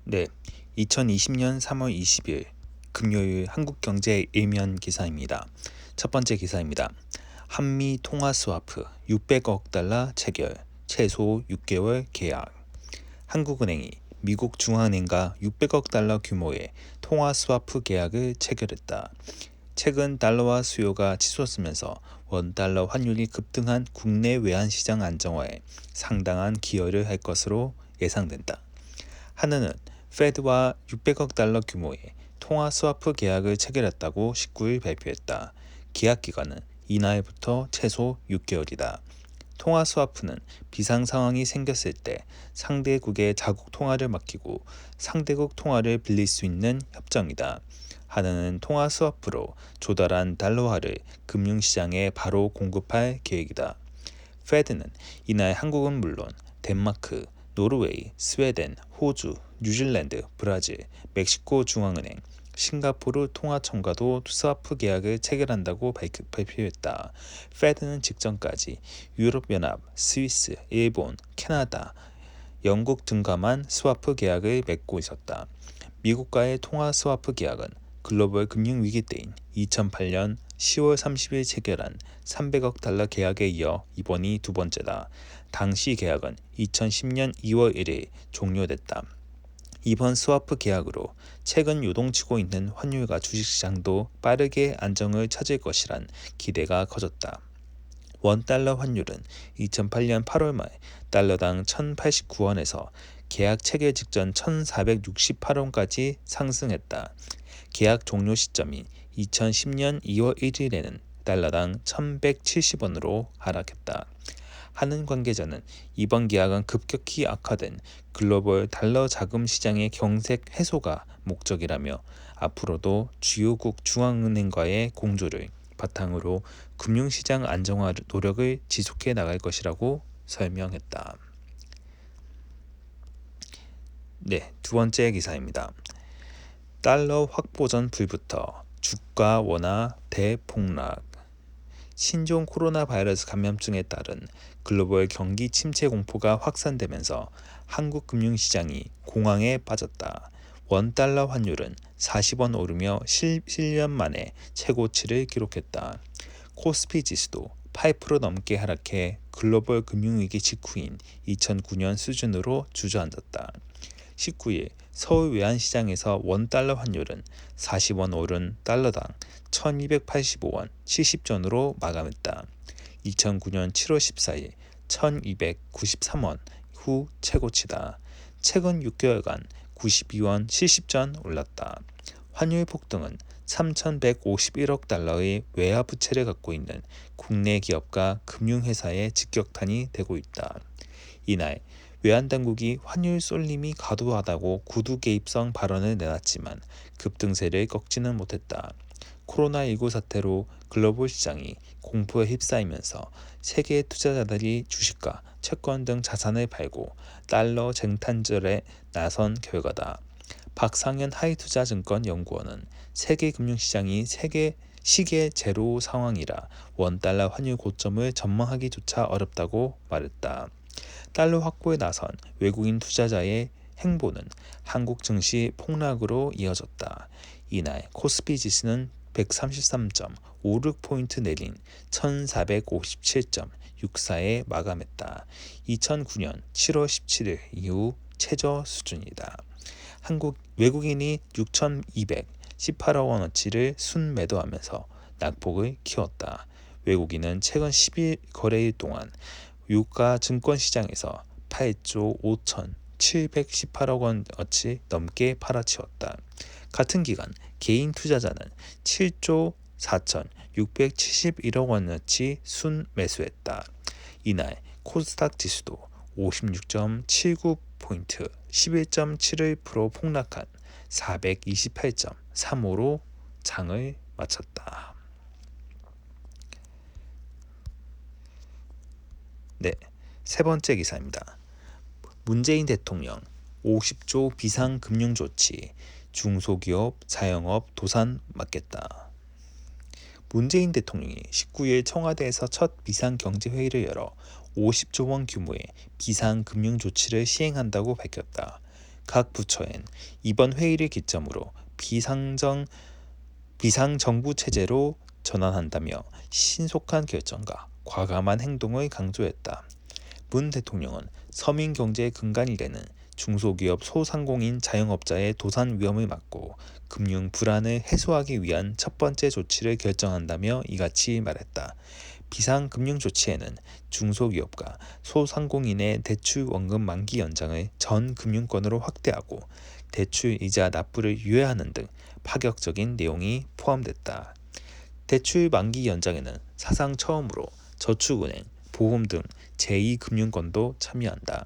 네, 2020년 3월 20일 금요일 한국경제 일면 기사입니다. 첫 번째 기사입니다. 한미 통화 스와프 600억 달러 체결, 최소 6개월 계약. 한국은행이 미국 중앙은행과 600억 달러 규모의 통화 스와프 계약을 체결했다. 최근 달러화 수요가 치솟으면서 원달러 환율이 급등한 국내 외환시장 안정화에 상당한 기여를 할 것으로 예상된다. 한은은 페드와 600억 달러 규모의 통화 스와프 계약을 체결했다고 19일 발표했다. 계약 기간은 이날부터 최소 6개월이다. 통화 스와프는 비상 상황이 생겼을 때 상대국의 자국 통화를 맡기고 상대국 통화를 빌릴 수 있는 협정이다. 한은은 통화 스와프로 조달한 달러화를 금융시장에 바로 공급할 계획이다. 페드는 이날 한국은 물론 덴마크, 노르웨이, 스웨덴, 호주, 뉴질랜드, 브라질, 멕시코 중앙은행, 싱가포르 통화청과도 스와프 계약을 체결한다고 발표했다. 페드는 직전까지 유럽연합, 스위스, 일본, 캐나다, 영국 등과만 스와프 계약을 맺고 있었다. 미국과의 통화 스와프 계약은 글로벌 금융위기 때인 2008년 10월 30일 체결한 300억 달러 계약에 이어 이번이 두 번째다. 당시 계약은 2010년 2월 1일 종료됐다. 이번 스와프 계약으로 최근 요동치고 있는 환율과 주식시장도 빠르게 안정을 찾을 것이란 기대가 커졌다. 원달러 환율은 2008년 8월 말 달러당 1,089원에서 계약 체결 직전 1,468원까지 상승했다. 계약 종료 시점인 2010년 2월 1일에는 달러당 1,170원으로 하락했다. 한은 관계자는 이번 계약은 급격히 악화된 글로벌 달러 자금 시장의 경색 해소가 목적이라며 앞으로도 주요국 중앙은행과의 공조를 바탕으로 금융시장 안정화 노력을 지속해 나갈 것이라고 설명했다. 네, 두 번째 기사입니다. 달러 확보전 불부터 주가 원화 대폭락. 신종 코로나 바이러스 감염증에 따른 글로벌 경기 침체 공포가 확산되면서 한국 금융시장이 공황에 빠졌다. 원달러 환율은 40원 오르며 7년 만에 최고치를 기록했다. 코스피 지수도 8% 넘게 하락해 글로벌 금융위기 직후인 2009년 수준으로 주저앉았다. 19일 서울 외환시장에서 원달러 환율은 40원 오른 달러당 1285원 70전으로 마감했다. 2009년 7월 14일 1293원 후 최고치다. 최근 6개월간 92원 70전 올랐다. 환율 폭등은 3,151억 달러의 외화 부채를 갖고 있는 국내 기업과 금융회사의 직격탄이 되고 있다. 이날 외환당국이 환율 쏠림이 과도하다고 구두 개입성 발언을 내놨지만 급등세를 꺾지는 못했다. 코로나19 사태로 글로벌 시장이 공포에 휩싸이면서 세계 투자자들이 주식과 채권 등 자산을 팔고 달러 쟁탈전에 나선 결과다. 박상현 하이투자증권 연구원은 세계 금융시장이 시계 제로 상황이라 원달러 환율 고점을 전망하기조차 어렵다고 말했다. 달러 확보에 나선 외국인 투자자의 행보는 한국 증시 폭락으로 이어졌다. 이날 코스피 지수는 133.56포인트 내린 1457.64에 마감했다. 2009년 7월 17일 이후 최저 수준이다. 외국인이 6,218억 원어치를 순매도하면서 낙폭을 키웠다. 외국인은 최근 10일 거래일 동안 유가 증권시장에서 8조 5,718억 원어치 넘게 팔아치웠다. 같은 기간 개인 투자자는 7조 4,671억 원어치 순매수했다. 이날 코스닥 지수도 56.79포인트 11.71% 폭락한 428.35로 장을 마쳤다. 네, 세 번째 기사입니다. 문재인 대통령 50조 비상금융조치 중소기업, 자영업, 도산 막겠다. 문재인 대통령이 19일 청와대에서 첫 비상경제회의를 열어 50조 원 규모의 비상금융조치를 시행한다고 밝혔다. 각 부처엔 이번 회의를 기점으로 비상정부 체제로 전환한다며 신속한 결정과 과감한 행동을 강조했다. 문 대통령은 서민 경제의 근간이 되는 중소기업 소상공인 자영업자의 도산 위험을 막고 금융 불안을 해소하기 위한 첫 번째 조치를 결정한다며 이같이 말했다. 비상금융 조치에는 중소기업과 소상공인의 대출 원금 만기 연장을 전 금융권으로 확대하고 대출 이자 납부를 유예하는 등 파격적인 내용이 포함됐다. 대출 만기 연장에는 사상 처음으로 저축은행, 보험 등 제2금융권도 참여한다.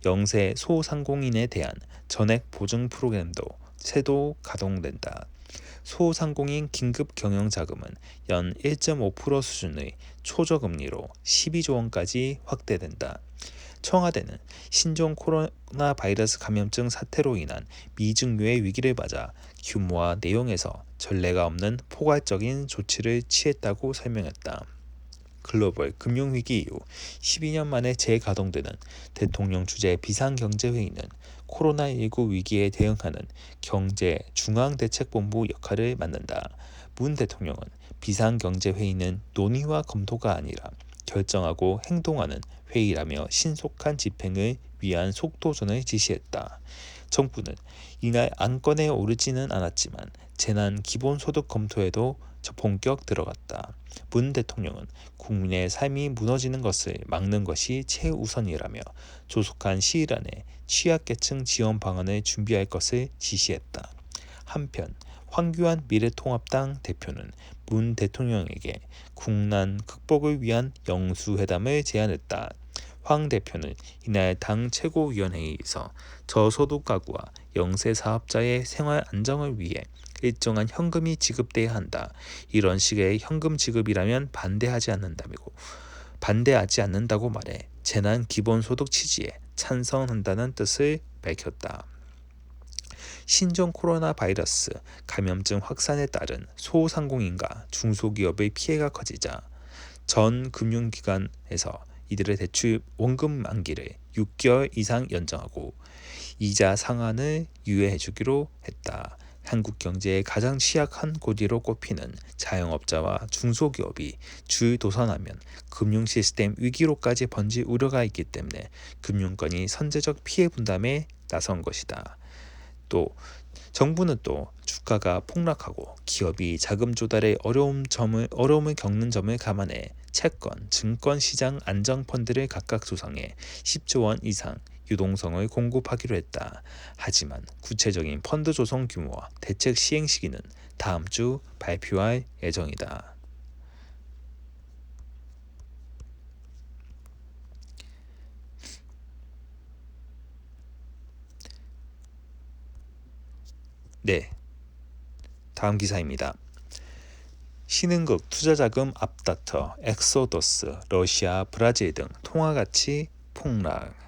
영세 소상공인에 대한 전액 보증 프로그램도 새로 가동된다. 소상공인 긴급 경영자금은 연 1.5% 수준의 초저금리로 12조 원까지 확대된다. 청와대는 신종 코로나 바이러스 감염증 사태로 인한 미증유의 위기를 맞아 규모와 내용에서 전례가 없는 포괄적인 조치를 취했다고 설명했다. 글로벌 금융위기 이후 12년 만에 재가동되는 대통령 주재 비상경제회의는 코로나19 위기에 대응하는 경제중앙대책본부 역할을 맡는다. 문 대통령은 비상경제회의는 논의와 검토가 아니라 결정하고 행동하는 회의라며 신속한 집행을 위한 속도전을 지시했다. 정부는 이날 안건에 오르지는 않았지만 재난 기본소득 검토에도 본격 들어갔다. 문 대통령은 국민의 삶이 무너지는 것을 막는 것이 최우선이라며 조속한 시일 안에 취약계층 지원 방안을 준비할 것을 지시했다. 한편 황교안 미래통합당 대표는 문 대통령에게 국난 극복을 위한 영수회담을 제안했다. 황 대표는 이날 당 최고위원회의에서 저소득 가구와 영세 사업자의 생활 안정을 위해 일정한 현금이 지급돼야 한다. 이런 식의 현금 지급이라면 반대하지 않는다고 말해 재난 기본소득 취지에 찬성한다는 뜻을 밝혔다. 신종 코로나 바이러스 감염증 확산에 따른 소상공인과 중소기업의 피해가 커지자 전 금융기관에서 이들의 대출 원금 만기를 6개월 이상 연장하고 이자 상한을 유예해주기로 했다. 한국 경제의 가장 취약한 고리로 꼽히는 자영업자와 중소기업이 주도산하면 금융 시스템 위기로까지 번질 우려가 있기 때문에 금융권이 선제적 피해 분담에 나선 것이다. 또 정부는 또 주가가 폭락하고 기업이 자금 조달에 어려움을 겪는 점을 감안해 채권, 증권 시장 안정 펀드를 각각 조성해 10조 원 이상 유동성을 공급하기로 했다. 하지만 구체적인 펀드 조성 규모와 대책 시행 시기는 다음 주 발표할 예정이다. 네, 다음 기사입니다. 신흥국 투자자금 앞다퉈 엑소더스, 러시아, 브라질 등 통화가치 폭락.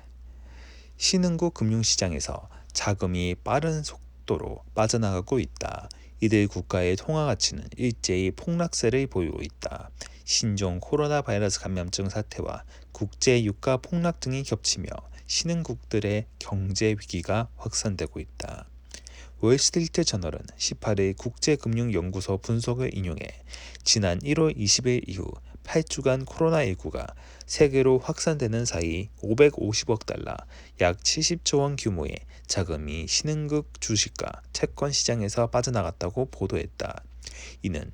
신흥국 금융시장에서 자금이 빠른 속도로 빠져나가고 있다. 이들 국가의 통화가치는 일제히 폭락세를 보이고 있다. 신종 코로나 바이러스 감염증 사태와 국제 유가 폭락 등이 겹치며 신흥국들의 경제 위기가 확산되고 있다. 월스트리트 저널은 18일 국제금융연구소 분석을 인용해 지난 1월 20일 이후 8주간 코로나19가 세계로 확산되는 사이 550억 달러, 약 70조 원 규모의 자금이 신흥국 주식과 채권 시장에서 빠져나갔다고 보도했다. 이는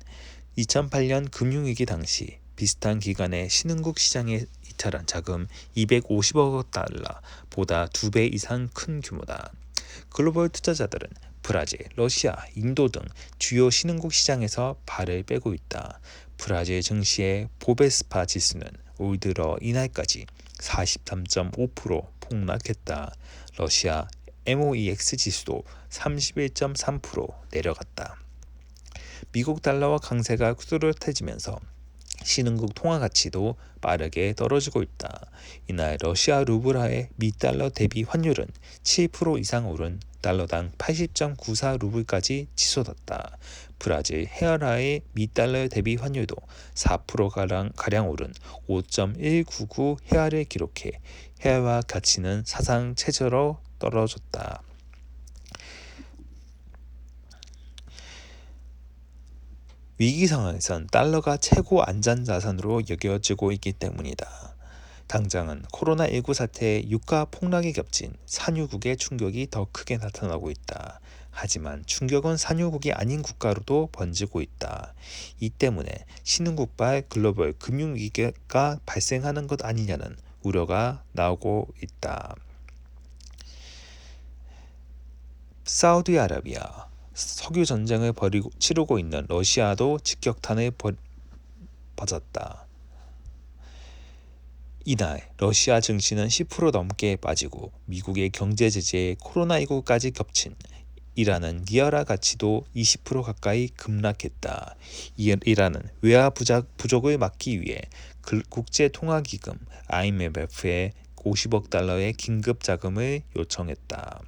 2008년 금융위기 당시 비슷한 기간에 신흥국 시장에 이탈한 자금 250억 달러보다 2배 이상 큰 규모다. 글로벌 투자자들은 브라질, 러시아, 인도 등 주요 신흥국 시장에서 발을 빼고 있다. 브라질 증시의 보베스파 지수는 올 들어 이날까지 43.5% 폭락했다. 러시아 MOEX 지수도 31.3% 내려갔다. 미국 달러와 강세가 뚜렷해지면서 신흥국 통화 가치도 빠르게 떨어지고 있다. 이날 러시아 루블화의 미 달러 대비 환율은 7% 이상 오른 달러당 80.94 루블까지 치솟았다. 브라질 헤아라의 미 달러 대비 환율도 4%가량 오른 5.199 헤아를 기록해 헤아와 가치는 사상 최저로 떨어졌다. 위기 상황에선 달러가 최고 안전자산으로 여겨지고 있기 때문이다. 당장은 코로나19 사태에 유가 폭락이 겹친 산유국의 충격이 더 크게 나타나고 있다. 하지만 충격은 산유국이 아닌 국가로도 번지고 있다. 이 때문에 신흥국발 글로벌 금융위기가 발생하는 것 아니냐는 우려가 나오고 있다. 사우디아라비아 석유 전쟁을 치르고 있는 러시아도 직격탄을 맞았다. 이날 러시아 증시는 10% 넘게 빠지고 미국의 경제 제재에 코로나19까지 겹친 이란은 니아라 가치도 20% 가까이 급락했다. 이란은 외화 부족을 막기 위해 국제통화기금 IMF에 50억 달러의 긴급 자금을 요청했다.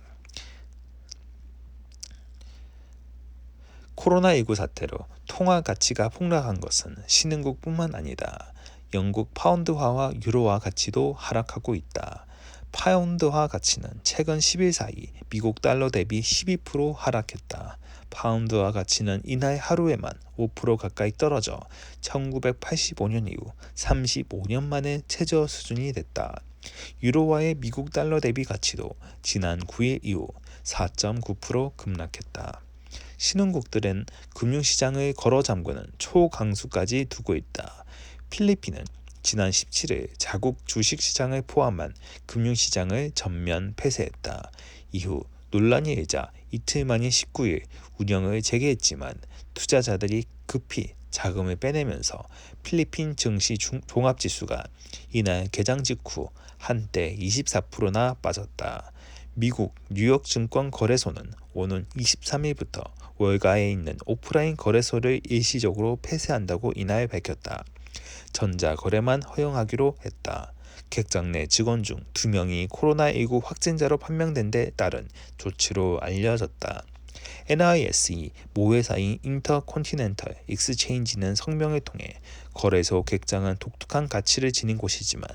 코로나19 사태로 통화 가치가 폭락한 것은 신흥국뿐만 아니다. 영국 파운드화와 유로화 가치도 하락하고 있다. 파운드화 가치는 최근 10일 사이 미국 달러 대비 12% 하락했다. 파운드화 가치는 이날 하루에만 5% 가까이 떨어져 1985년 이후 35년 만에 최저 수준이 됐다. 유로화의 미국 달러 대비 가치도 지난 9일 이후 4.9% 급락했다. 신흥국들은 금융시장을 걸어 잠그는 초강수까지 두고 있다. 필리핀은 지난 17일 자국 주식시장을 포함한 금융시장을 전면 폐쇄했다. 이후 논란이 일자 이틀 만인 19일 운영을 재개했지만 투자자들이 급히 자금을 빼내면서 필리핀 증시 종합지수가 이날 개장 직후 한때 24%나 빠졌다. 미국 뉴욕 증권거래소는 오는 23일부터 월가에 있는 오프라인 거래소를 일시적으로 폐쇄한다고 이날 밝혔다. 전자거래만 허용하기로 했다. 객장 내 직원 중 2명이 코로나19 확진자로 판명된 데 따른 조치로 알려졌다. NISE 모회사인 인터컨티넨털 익스체인지는 성명을 통해 거래소 객장은 독특한 가치를 지닌 곳이지만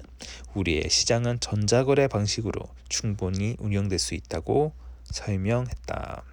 우리의 시장은 전자거래 방식으로 충분히 운영될 수 있다고 설명했다.